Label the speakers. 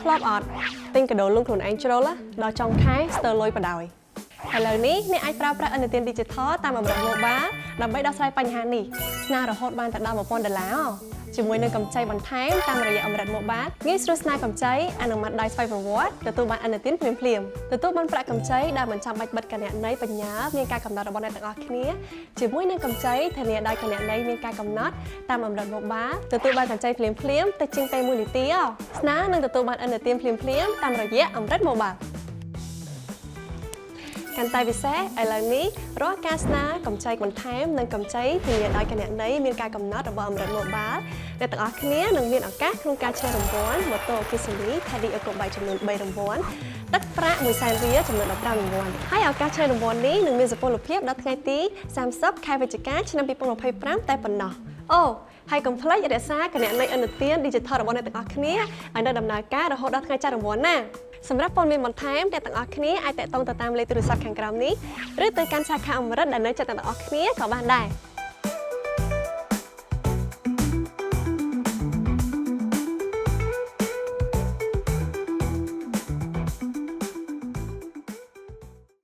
Speaker 1: ធ្លាប់អត់ទិញកាដូលុងខ្លួនឯងជ្រុលដល់ចុងខែស្ទើរលុយបដ ឥឡូវនេះអ្នកអាចប្រើប្រាស់ឥណទាន Digital តាមអមរត Mobile ដើម្បីដោះស្រាយបញ្ហានេះស្នើរហូតបានតែដល់$1000ជាមួយនឹងកម្ចីបន្ថែមតាមរយៈអមរត Mobile ងាយស្រួលស្នើកម្ចីអនុម័តដោយស្វ័យប្រវត្តិទទួលបានឥណទានភ្លាមៗទទួលបានប្រាក់កម្ចីដែលមិនចាំបាច់បិទគណនីបញ្ញាមានការកំណត់របស់អ្នកទាំងអស់គ្នាជាមួយនឹងកម្ចីធានាដោយគណនីមានការកំណត់តាមអមរត Mobile ទទួលបានកម្ចីភ្លាមៗទៅជាងតែ1នាទីស្នើនឹងទទួលបានឥណទានភ្លាមៗតាមរយៈអមរត Mobile កាន់តែពិសេសឥឡូវនេះរាល់ការស្នើកម្ចីបន្ថែមនិងកម្ចីធានាដោយគណនីមានការកំណត់របស់អមរត Mobile អ្នកទាំងអស់គ្នានឹងមានឱកាសក្នុងការឈ្នះរង្វាន់ម៉ូតូ Kizumi Teddy Eco Bike ចំនួន3រង្វាន់ទឹកប្រាក់100,000រៀលចំនួន15រង្វាន់ហើយឱកាសឈ្នះរង្វាន់នេះនឹងមានសុពលភាពដល់ថ្ងៃទី30ខែវិច្ឆិកាឆ្នាំ2025តែប៉ុណ្ណោះអូហើយកុំភ្លេចរក្សាគណនីឥណទាន Digital របស់អ្នកទាំងអស់គ្នាឲ្យនៅដំណើរការរហូតដល់ថ្ងៃចាត់រង្វាន់ណាសម្រាប់ព័ត៌មានបន្ថែមអ្នកទាំងអស់គ្នាអាចតាក់ទងទៅតាមលេខទូរស័ព្ទខាងក្រោមនេះឬទៅកាន់សាខាអមរិតដែលនៅជិតអ្នកទាំងអស់គ្នាក៏បានដែរ